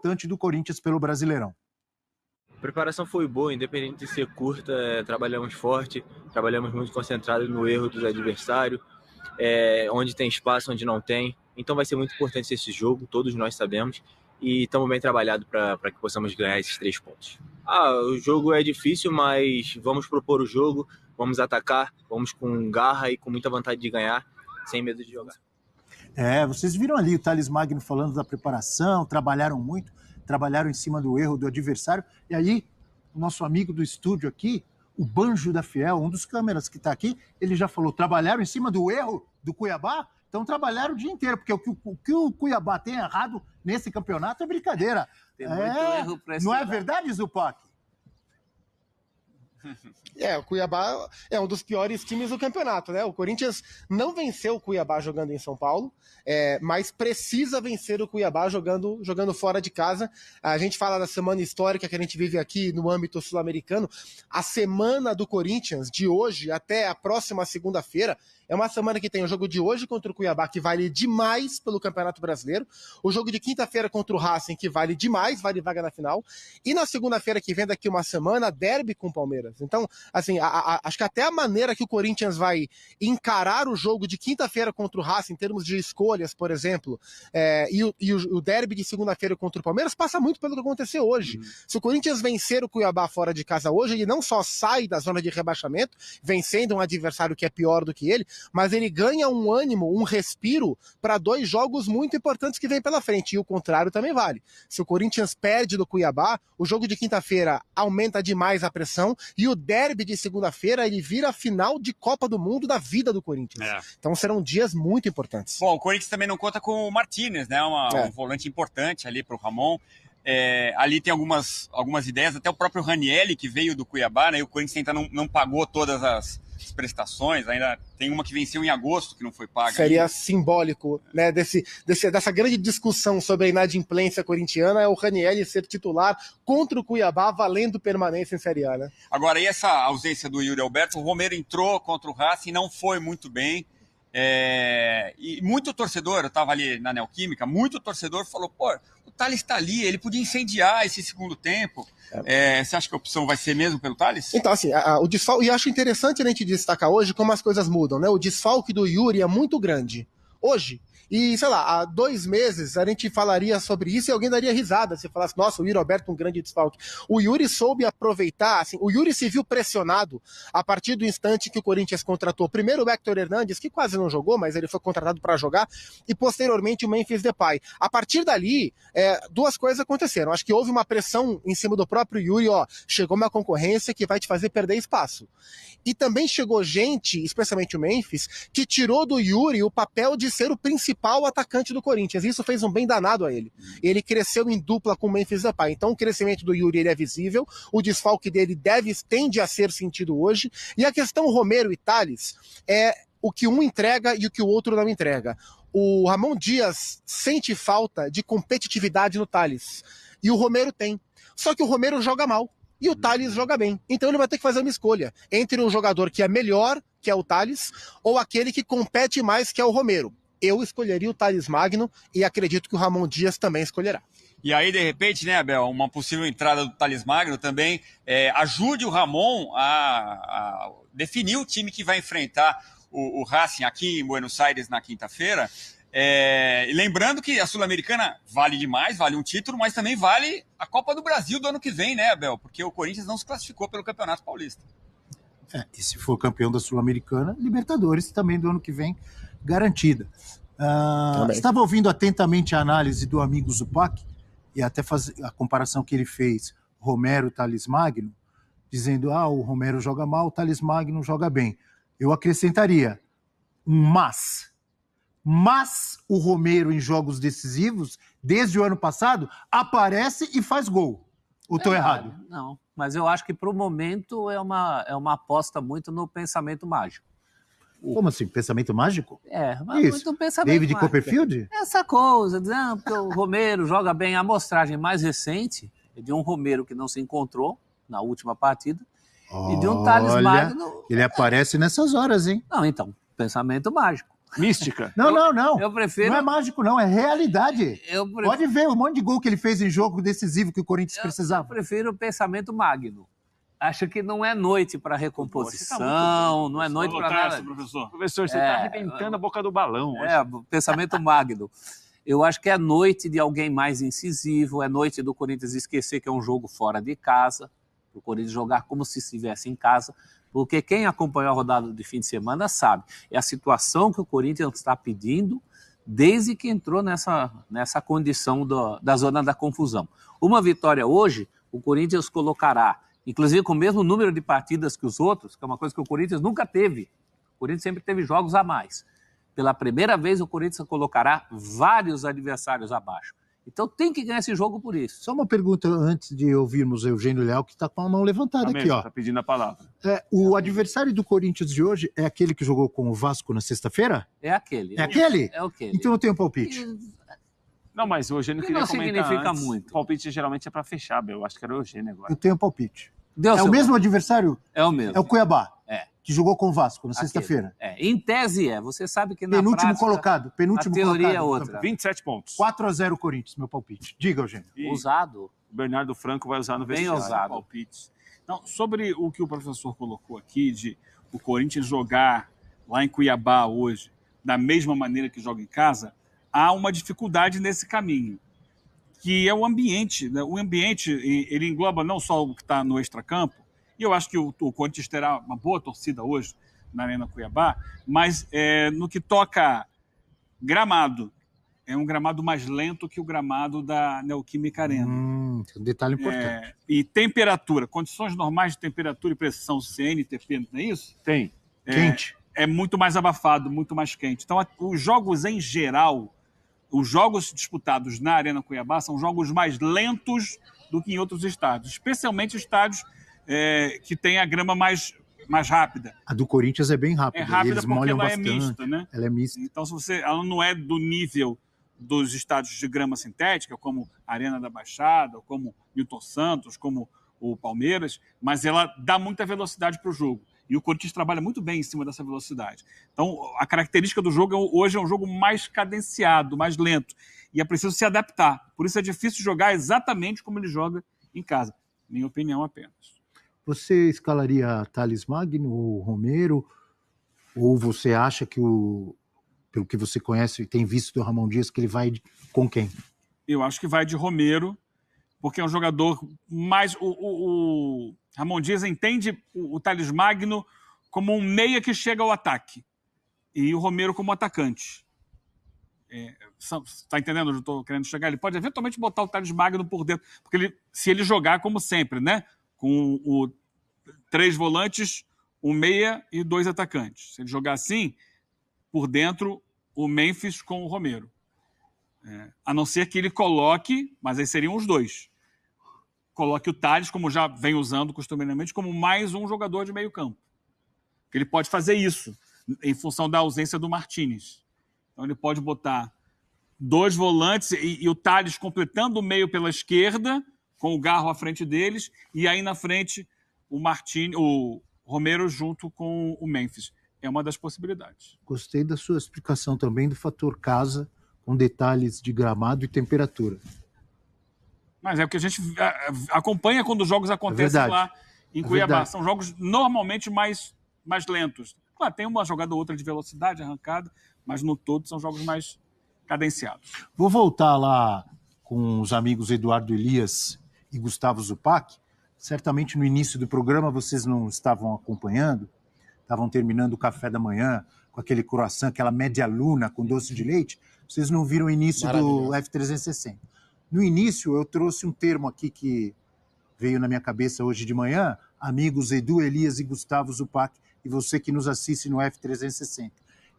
importante do Corinthians pelo Brasileirão. A preparação foi boa, independente de ser curta, trabalhamos forte, trabalhamos muito concentrado no erro dos adversários, onde tem espaço, onde não tem. Então vai ser muito importante esse jogo, todos nós sabemos, e estamos bem trabalhados para que possamos ganhar esses 3 pontos. O jogo é difícil, mas vamos propor o jogo, vamos atacar, vamos com garra e com muita vontade de ganhar, sem medo de jogar. Vocês viram ali o Thales Magno falando da preparação, trabalharam muito, trabalharam em cima do erro do adversário, e aí o nosso amigo do estúdio aqui, o Banjo da Fiel, um dos câmeras que está aqui, ele já falou, trabalharam em cima do erro do Cuiabá? Então trabalharam o dia inteiro, porque o que o Cuiabá tem errado nesse campeonato é brincadeira. Tem muito erro pra não é verdade, Zupac? O Cuiabá é um dos piores times do campeonato, né? O Corinthians não venceu o Cuiabá jogando em São Paulo, mas precisa vencer o Cuiabá jogando fora de casa. A gente fala da semana histórica que a gente vive aqui no âmbito sul-americano. A semana do Corinthians, de hoje até a próxima segunda-feira, é uma semana que tem o jogo de hoje contra o Cuiabá, que vale demais pelo Campeonato Brasileiro. O jogo de quinta-feira contra o Racing, que vale demais, vale vaga na final. E na segunda-feira, que vem daqui uma semana, derby com o Palmeiras. Então, assim, acho que até a maneira que o Corinthians vai encarar o jogo de quinta-feira contra o Racing, em termos de escolhas, por exemplo, e o derby de segunda-feira contra o Palmeiras, passa muito pelo que aconteceu hoje. Se o Corinthians vencer o Cuiabá fora de casa hoje, ele não só sai da zona de rebaixamento, vencendo um adversário que é pior do que ele, mas ele ganha um ânimo, um respiro para 2 jogos muito importantes que vem pela frente, e o contrário também vale. Se o Corinthians perde do Cuiabá, o jogo de quinta-feira aumenta demais a pressão, e o derby de segunda-feira ele vira a final de Copa do Mundo da vida do Corinthians. Então serão dias muito importantes. Bom, o Corinthians também não conta com o Martínez, né? Um volante importante ali para o Ramon. Ali tem algumas ideias, até o próprio Ranieri, que veio do Cuiabá, né? E o Corinthians ainda não pagou todas as prestações, ainda tem uma que venceu em agosto, que não foi paga. Seria ainda simbólico, né, dessa grande discussão sobre a inadimplência corintiana, é o Ranieri ser titular contra o Cuiabá, valendo permanência em Série A, né? Agora, e essa ausência do Yuri Alberto? O Romero entrou contra o Racing, não foi muito bem, e muito torcedor, eu estava ali na Neoquímica, muito torcedor falou, o Thales está ali, ele podia incendiar esse segundo tempo. Você acha que a opção vai ser mesmo pelo Thales? Então, assim, o desfalque, e acho interessante a gente destacar hoje como as coisas mudam, né? O desfalque do Yuri é muito grande hoje. E, sei lá, há 2 meses a gente falaria sobre isso e alguém daria risada se falasse, nossa, o Yuri Alberto um grande desfalque. O Yuri soube aproveitar, assim, o Yuri se viu pressionado a partir do instante que o Corinthians contratou primeiro o Héctor Hernandes, que quase não jogou, mas ele foi contratado para jogar, e posteriormente o Memphis Depay. A partir dali, 2 coisas aconteceram. Acho que houve uma pressão em cima do próprio Yuri, chegou uma concorrência que vai te fazer perder espaço. E também chegou gente, especialmente o Memphis, que tirou do Yuri o papel de ser o principal atacante do Corinthians. Isso fez um bem danado a ele. Ele cresceu em dupla com o Memphis Depay. Então o crescimento do Yuri ele é visível, o desfalque dele tende a ser sentido hoje. E a questão Romero e Thales é o que um entrega e o que o outro não entrega. O Ramon Dias sente falta de competitividade no Thales. E o Romero tem. Só que o Romero joga mal. E o Thales joga bem. Então ele vai ter que fazer uma escolha entre um jogador que é melhor, que é o Thales, ou aquele que compete mais, que é o Romero. Eu escolheria o Thales Magno e acredito que o Ramon Dias também escolherá. E aí, de repente, né, Abel, uma possível entrada do Thales Magno também ajude o Ramon a definir o time que vai enfrentar o Racing aqui em Buenos Aires na quinta-feira. E lembrando que a Sul-Americana vale demais, vale um título, mas também vale a Copa do Brasil do ano que vem, né, Abel? Porque o Corinthians não se classificou pelo Campeonato Paulista. E se for campeão da Sul-Americana, Libertadores também do ano que vem garantida. Estava ouvindo atentamente a análise do amigo Zupac e até a comparação que ele fez Romero e Thales Magno, dizendo, o Romero joga mal, o Thales Magno joga bem. Eu acrescentaria um mas o Romero em jogos decisivos, desde o ano passado, aparece e faz gol. Ou estou errado? Não, mas eu acho que para o momento é uma aposta muito no pensamento mágico. Como assim? Pensamento mágico? Mas muito pensamento David mágico. Copperfield? Essa coisa, dizendo porque o Romero joga bem. A amostragem mais recente é de um Romero que não se encontrou na última partida e de um Thales Magno. Ele aparece nessas horas, hein? Não, então, pensamento mágico. Mística. Não. Eu prefiro... Não é mágico, não. É realidade. Eu prefiro... Pode ver o monte de gol que ele fez em jogo decisivo que o Corinthians precisava. Eu prefiro o pensamento magno. Acho que não é noite para recomposição, não é noite para nada. Professor, você está arrebentando a boca do balão. Pensamento magno. Eu acho que é noite de alguém mais incisivo, é noite do Corinthians esquecer que é um jogo fora de casa, o Corinthians jogar como se estivesse em casa, porque quem acompanhou a rodada de fim de semana sabe, é a situação que o Corinthians está pedindo desde que entrou nessa condição da zona da confusão. Uma vitória hoje, o Corinthians colocará, inclusive com o mesmo número de partidas que os outros, que é uma coisa que o Corinthians nunca teve. O Corinthians sempre teve jogos a mais. Pela primeira vez, o Corinthians colocará vários adversários abaixo. Então tem que ganhar esse jogo por isso. Só uma pergunta antes de ouvirmos o Eugênio Leal, que está com a mão levantada aqui. Está pedindo a palavra. O adversário do Corinthians de hoje é aquele que jogou com o Vasco na sexta-feira? É aquele. É aquele? É aquele. Então eu tenho um palpite. Não, mas o Eugênio queria comentar significa antes. muito. O palpite geralmente é para fechar, eu acho que era o Eugênio agora. Eu tenho um palpite. Deu é o mesmo adversário? É o mesmo. É o Cuiabá. É. Que jogou com o Vasco na sexta-feira. Em tese você sabe que na penúltimo prática, colocado. a teoria é outra. 27 pontos. 4-0 Corinthians, meu palpite. Diga, Eugênio. Ousado. O Bernardo Franco vai usar no Bem vestiário. ousado. Palpites. Não, sobre o que o professor colocou aqui, de o Corinthians jogar lá em Cuiabá hoje, da mesma maneira que joga em casa, há uma dificuldade nesse caminho, que é o ambiente. Né? O ambiente, ele engloba não só o que está no extracampo, e eu acho que o Corinthians terá uma boa torcida hoje na Arena Cuiabá, mas no que toca gramado, é um gramado mais lento que o gramado da Neoquímica Arena. Um detalhe importante. E temperatura, condições normais de temperatura e pressão CNTP, não é isso? Tem. Quente. É muito mais abafado, muito mais quente. Então, os jogos em geral, os jogos disputados na Arena Cuiabá são jogos mais lentos do que em outros estádios, especialmente estádios que têm a grama mais rápida. A do Corinthians é bem rápida. É rápida eles porque molham ela bastante. é mista, né? Ela é mista. Então, ela não é do nível dos estádios de grama sintética, como a Arena da Baixada, como Newton Santos, como o Palmeiras, mas ela dá muita velocidade para o jogo. E o Corinthians trabalha muito bem em cima dessa velocidade. Então, a característica do jogo hoje é um jogo mais cadenciado, mais lento. E é preciso se adaptar. Por isso é difícil jogar exatamente como ele joga em casa. Minha opinião apenas. Você escalaria Thales Magno ou Romero? Ou você acha que, pelo que você conhece e tem visto do Ramon Dias, que ele vai com quem? Eu acho que vai de Romero, porque é um jogador mais... O Ramon Dias entende o Thales Magno como um meia que chega ao ataque. E o Romero como atacante. Está entendendo onde eu estou querendo chegar? Ele pode eventualmente botar o Thales Magno por dentro, porque se ele jogar como sempre, né? Com 3 volantes, 1 meia e 2 atacantes. Se ele jogar assim, por dentro, o Memphis com o Romero. A não ser que ele coloque, mas aí seriam os 2. Coloque o Thales, como já vem usando costumeiramente, como mais um jogador de meio campo. Ele pode fazer isso, em função da ausência do Martínez. Então ele pode botar 2 volantes e o Thales completando o meio pela esquerda, com o Garro à frente deles, e aí na frente o Romero junto com o Memphis. É uma das possibilidades. Gostei da sua explicação também do fator casa, com detalhes de gramado e temperatura. Mas é porque a gente acompanha quando os jogos acontecem lá em Cuiabá. São jogos normalmente mais lentos. Claro, tem uma jogada ou outra de velocidade, arrancada, mas no todo são jogos mais cadenciados. Vou voltar lá com os amigos Eduardo Elias e Gustavo Zupac. Certamente no início do programa vocês não estavam acompanhando, estavam terminando o café da manhã com aquele croissant, aquela média luna com doce de leite. Vocês não viram o início do F360. No início eu trouxe um termo aqui que veio na minha cabeça hoje de manhã, amigos Edu, Elias e Gustavo Zupac, e você que nos assiste no F360,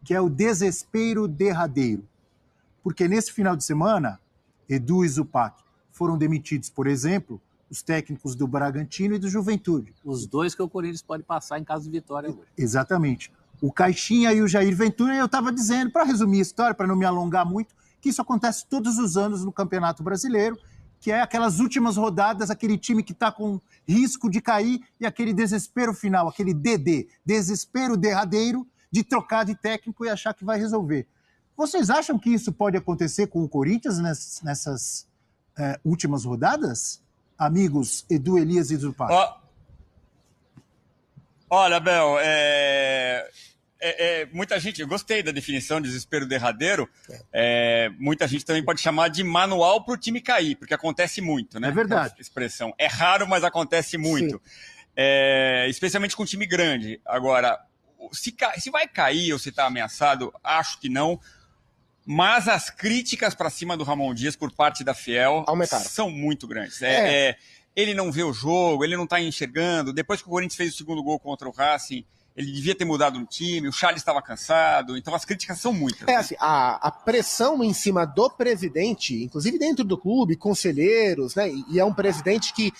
que é o desespero derradeiro. Porque nesse final de semana, Edu e Zupac foram demitidos, por exemplo, os técnicos do Bragantino e do Juventude. Os 2 que o Corinthians pode passar em caso de vitória hoje. Exatamente. O Caixinha e o Jair Ventura, eu estava dizendo, para resumir a história, para não me alongar muito, que isso acontece todos os anos no Campeonato Brasileiro, que é aquelas últimas rodadas, aquele time que está com risco de cair e aquele desespero final, aquele DD, desespero derradeiro, de trocar de técnico e achar que vai resolver. Vocês acham que isso pode acontecer com o Corinthians nessas últimas rodadas? Amigos Edu, Elias e Zupá. Olha, Bel, muita gente, eu gostei da definição de desespero derradeiro, muita gente também pode chamar de manual para o time cair, porque acontece muito, né? É verdade. Essa expressão. É raro, mas acontece muito. Especialmente com um time grande. Agora, se vai cair ou se está ameaçado, acho que não. Mas as críticas para cima do Ramon Dias por parte da Fiel são muito grandes. Ele não vê o jogo, ele não está enxergando. Depois que o Corinthians fez o segundo gol contra o Racing, ele devia ter mudado no time, o Charles estava cansado. Então as críticas são muitas. Assim, a pressão em cima do presidente, inclusive dentro do clube, conselheiros, né? E é um presidente que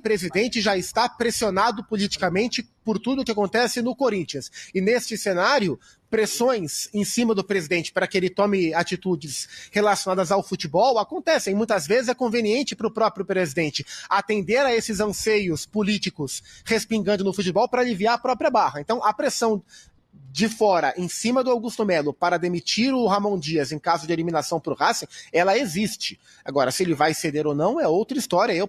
presidente, já está pressionado politicamente por tudo que acontece no Corinthians. E neste cenário, pressões em cima do presidente para que ele tome atitudes relacionadas ao futebol acontecem. Muitas vezes é conveniente para o próprio presidente atender a esses anseios políticos respingando no futebol para aliviar a própria barra. Então, a pressão de fora, em cima do Augusto Melo, para demitir o Ramon Dias em caso de eliminação para o Racing, ela existe. Agora, se ele vai ceder ou não, é outra história. Eu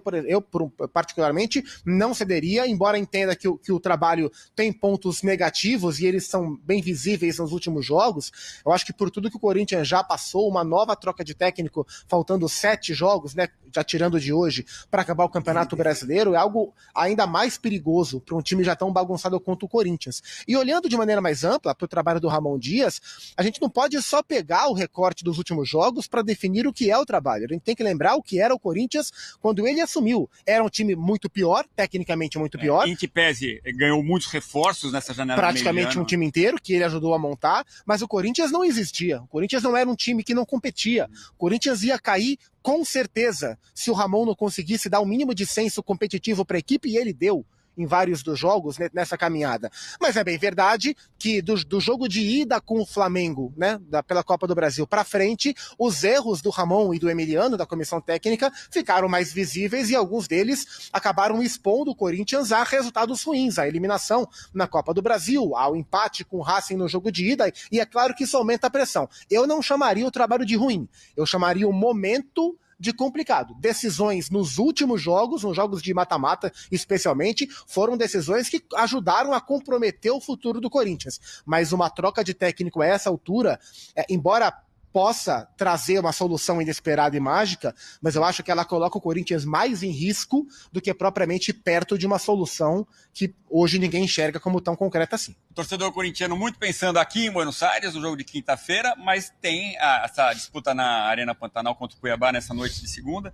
particularmente, não cederia, embora entenda que o trabalho tem pontos negativos e eles são bem visíveis nos últimos jogos. Eu acho que por tudo que o Corinthians já passou, uma nova troca de técnico, faltando 7 jogos, né, já tirando de hoje, para acabar o Campeonato Brasileiro, é algo ainda mais perigoso para um time já tão bagunçado quanto o Corinthians. E olhando de maneira mais ampla para o trabalho do Ramon Dias, a gente não pode só pegar o recorte dos últimos jogos para definir o que é o trabalho. A gente tem que lembrar o que era o Corinthians quando ele assumiu. Era um time muito pior, tecnicamente muito pior. Em que pese ganhou muitos reforços nessa janela. Praticamente um time inteiro que ele ajudou a montar, mas o Corinthians não existia. O Corinthians não era um time que não competia. O Corinthians ia cair com certeza se o Ramon não conseguisse dar o mínimo de senso competitivo para a equipe, e ele deu em vários dos jogos nessa caminhada. Mas é bem verdade que do jogo de ida com o Flamengo, né, pela Copa do Brasil para frente, os erros do Ramon e do Emiliano, da comissão técnica, ficaram mais visíveis e alguns deles acabaram expondo o Corinthians a resultados ruins, a eliminação na Copa do Brasil, ao empate com o Racing no jogo de ida, e é claro que isso aumenta a pressão. Eu não chamaria o trabalho de ruim, eu chamaria o momento de complicado. Decisões nos últimos jogos, nos jogos de mata-mata especialmente, foram decisões que ajudaram a comprometer o futuro do Corinthians. Mas uma troca de técnico a essa altura, embora possa trazer uma solução inesperada e mágica, mas eu acho que ela coloca o Corinthians mais em risco do que propriamente perto de uma solução que hoje ninguém enxerga como tão concreta assim. O torcedor corintiano muito pensando aqui em Buenos Aires, no jogo de quinta-feira, mas tem essa disputa na Arena Pantanal contra o Cuiabá nessa noite de segunda.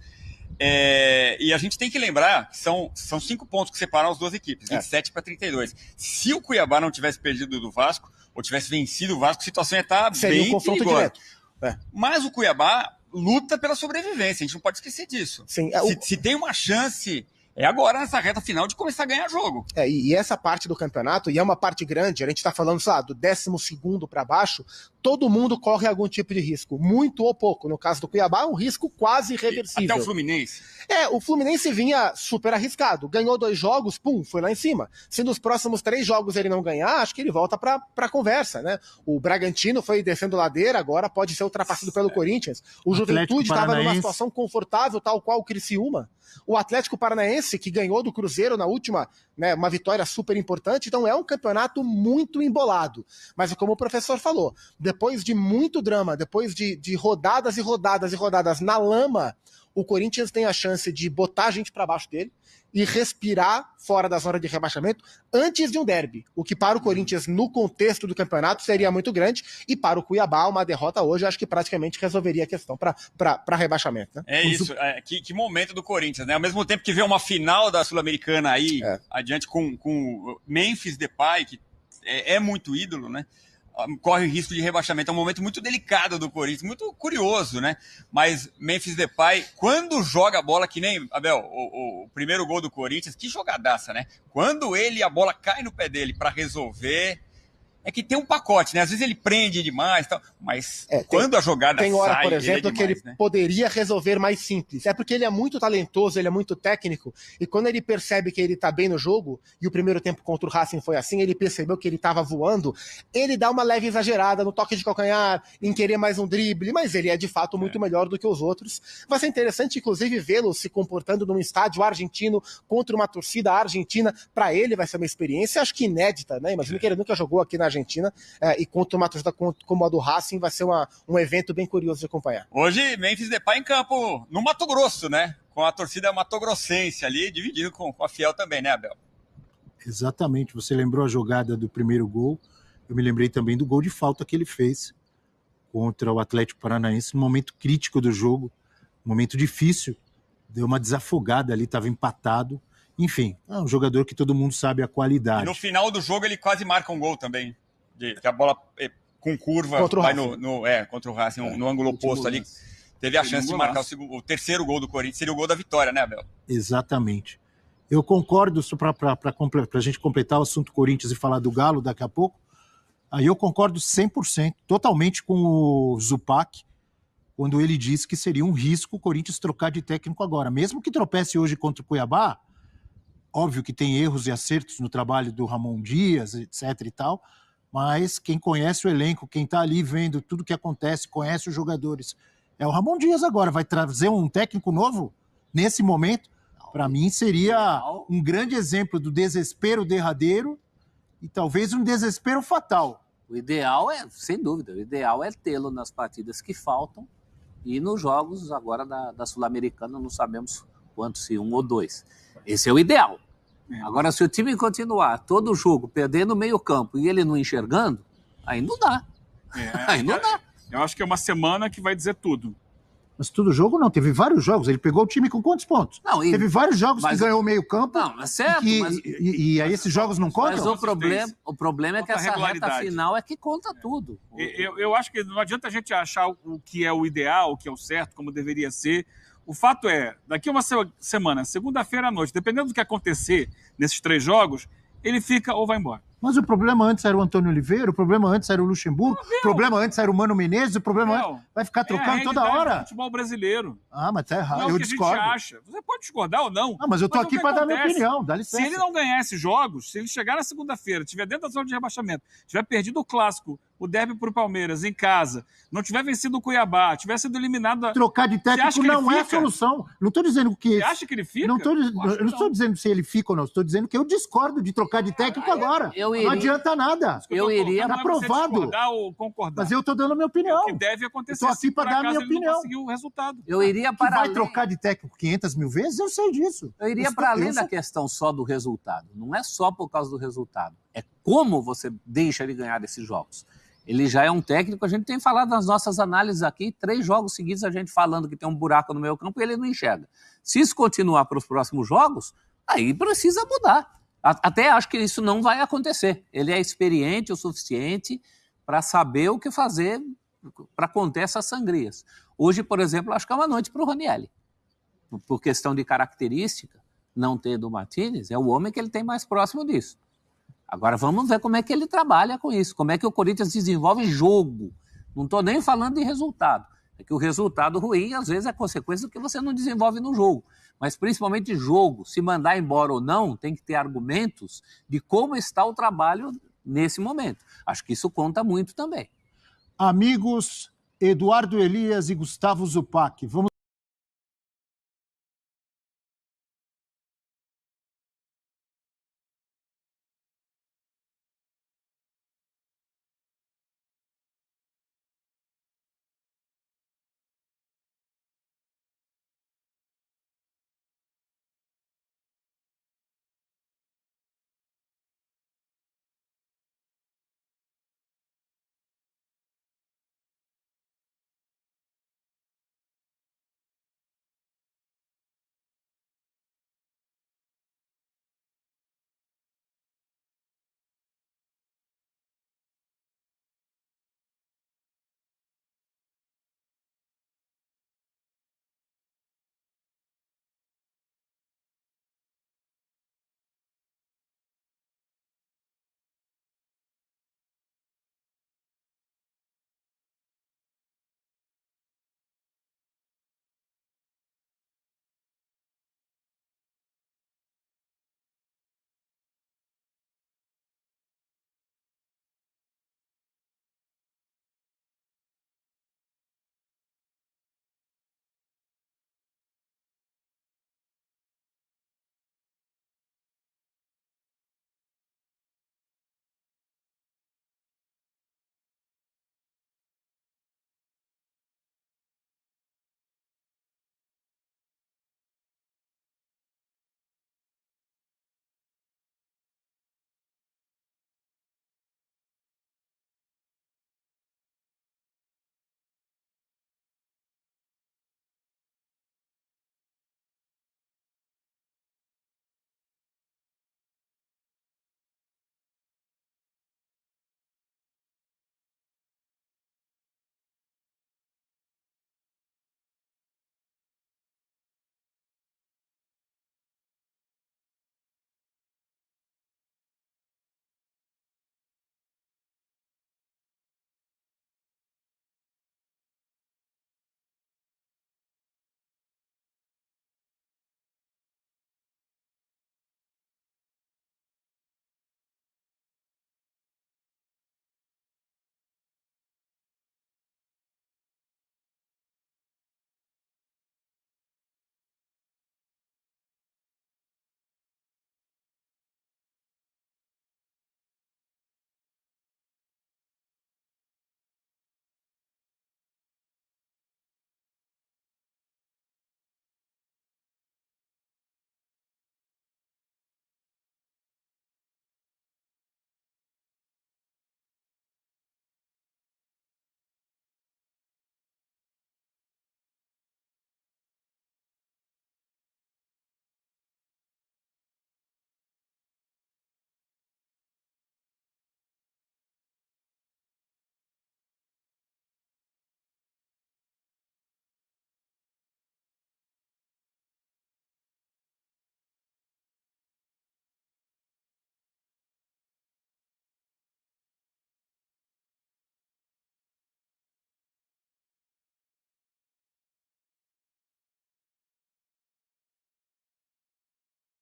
E a gente tem que lembrar que são 5 pontos que separam as duas equipes, 27 para 32. Se o Cuiabá não tivesse perdido do Vasco, ou tivesse vencido o Vasco, a situação ia estar bem perigosa. Direto. Mas o Cuiabá luta pela sobrevivência, a gente não pode esquecer disso. Sim, se tem uma chance, é agora nessa reta final de começar a ganhar jogo. E essa parte do campeonato, e é uma parte grande, a gente está falando, sei lá, do 12º para baixo, todo mundo corre algum tipo de risco, muito ou pouco. No caso do Cuiabá, é um risco quase irreversível. Até o Fluminense. O Fluminense vinha super arriscado, ganhou 2 jogos, foi lá em cima. Se nos próximos 3 jogos ele não ganhar, acho que ele volta para a conversa, né? O Bragantino foi descendo ladeira, agora pode ser ultrapassado pelo Corinthians. O Juventude estava numa situação confortável, tal qual o Criciúma. O Atlético Paranaense, que ganhou do Cruzeiro na última, né, uma vitória super importante, então é um campeonato muito embolado. Mas como o professor falou, depois de muito drama, depois de rodadas e rodadas e rodadas na lama, o Corinthians tem a chance de botar a gente para baixo dele e respirar fora da zona de rebaixamento antes de um derby, o que para o Corinthians, no contexto do campeonato, seria muito grande, e para o Cuiabá, uma derrota hoje, acho que praticamente resolveria a questão para rebaixamento. Né? Que momento do Corinthians, né? Ao mesmo tempo que vê uma final da Sul-Americana aí, adiante com Memphis Depay, que é muito ídolo, né? Corre o risco de rebaixamento. É um momento muito delicado do Corinthians, muito curioso, né? Mas Memphis Depay, quando joga a bola, que nem, Abel, o primeiro gol do Corinthians, que jogadaça, né? Quando a bola cai no pé dele para resolver, É que tem um pacote, né? Às vezes ele prende demais, mas quando a jogada sai... Tem hora, por exemplo, demais, que ele poderia resolver mais simples. É porque ele é muito talentoso, ele é muito técnico, e quando ele percebe que ele tá bem no jogo, e o primeiro tempo contra o Racing foi assim, ele percebeu que ele tava voando, ele dá uma leve exagerada no toque de calcanhar, em querer mais um drible, mas ele é de fato muito melhor do que os outros. Vai ser interessante, inclusive, vê-lo se comportando num estádio argentino contra uma torcida argentina. Para ele vai ser uma experiência, acho que inédita, né? Imagina que ele nunca jogou aqui na Argentina, e contra uma torcida como a do Racing vai ser um evento bem curioso de acompanhar. Hoje, Memphis Depay em campo no Mato Grosso, né? Com a torcida matogrossense ali, dividido com a Fiel também, né, Abel? Exatamente, você lembrou a jogada do primeiro gol, eu me lembrei também do gol de falta que ele fez contra o Atlético Paranaense, no momento crítico do jogo, momento difícil, deu uma desafogada ali, estava empatado. Enfim, é um jogador que todo mundo sabe a qualidade. E no final do jogo ele quase marca um gol também, que a bola com curva contra vai contra o Racing, no ângulo oposto ali. Teve a chance de marcar o terceiro gol do Corinthians, seria o gol da vitória, né, Abel? Exatamente. Eu concordo, para a gente completar o assunto Corinthians e falar do Galo daqui a pouco, aí eu concordo 100%, totalmente com o Zupac, quando ele disse que seria um risco o Corinthians trocar de técnico agora. Mesmo que tropece hoje contra o Cuiabá, óbvio que tem erros e acertos no trabalho do Ramon Dias, etc e tal, mas quem conhece o elenco, quem está ali vendo tudo que acontece, conhece os jogadores, é o Ramon Dias agora. Vai trazer um técnico novo nesse momento? Para mim seria um grande exemplo do desespero derradeiro e talvez um desespero fatal. O ideal é, sem dúvida, o ideal é tê-lo nas partidas que faltam e nos jogos agora da Sul-Americana, não sabemos quantos, se 1 ou 2. Esse é o ideal. Agora, se o time continuar todo jogo perdendo meio campo e ele não enxergando, aí não dá. Aí não dá. Eu acho que é uma semana que vai dizer tudo. Mas todo jogo não, teve vários jogos. Ele pegou o time com quantos pontos? Não, teve vários jogos que ganhou o meio campo. Não, é certo. E aí esses jogos não contam? Mas o problema é que essa reta final é que conta tudo. Eu acho que não adianta a gente achar o que é o ideal, o que é o certo, como deveria ser. O fato é, daqui a uma semana, segunda-feira à noite, dependendo do que acontecer nesses 3 jogos, ele fica ou vai embora. Mas o problema antes era o Antônio Oliveira, o problema antes era o Luxemburgo, o problema antes era o Mano Menezes, o problema antes vai ficar trocando toda hora. Do futebol brasileiro. Ah, mas tá errado, não é eu o que discordo. A gente acha. Você pode discordar ou não. Ah, mas eu tô aqui para dar minha opinião, dá licença. Se ele não ganhar esses jogos, se ele chegar na segunda-feira, tiver dentro da zona de rebaixamento, tiver perdido o clássico, o derby pro Palmeiras em casa, não tiver vencido o Cuiabá, tiver sido eliminado... Trocar de técnico não é a solução. Não estou dizendo que... Você acha que ele fica? Eu não estou dizendo se ele fica ou não, estou dizendo que eu discordo de trocar de técnico agora. Não adianta nada. Eu iria... Tá aprovado. Discordar ou concordar. Mas eu estou dando a minha opinião. É o que deve acontecer. Estou aqui para dar a minha opinião. Conseguiu o resultado. Eu iria para vai trocar de técnico 500 mil vezes? Eu sei disso. Eu iria para além da questão só do resultado. Não é só por causa do resultado. É como você deixa ele ganhar esses jogos. Ele já é um técnico, a gente tem falado nas nossas análises aqui, 3 jogos seguidos a gente falando que tem um buraco no meio campo e ele não enxerga. Se isso continuar para os próximos jogos, aí precisa mudar. Até acho que isso não vai acontecer. Ele é experiente o suficiente para saber o que fazer para conter essas sangrias. Hoje, por exemplo, acho que é uma noite para o Ranieri. Por questão de característica, não ter do Martínez, é o homem que ele tem mais próximo disso. Agora vamos ver como é que ele trabalha com isso, como é que o Corinthians desenvolve jogo. Não estou nem falando de resultado. É que o resultado ruim, às vezes, é consequência do que você não desenvolve no jogo. Mas principalmente jogo, se mandar embora ou não, tem que ter argumentos de como está o trabalho nesse momento. Acho que isso conta muito também. Amigos, Eduardo Elias e Gustavo Zupac, vamos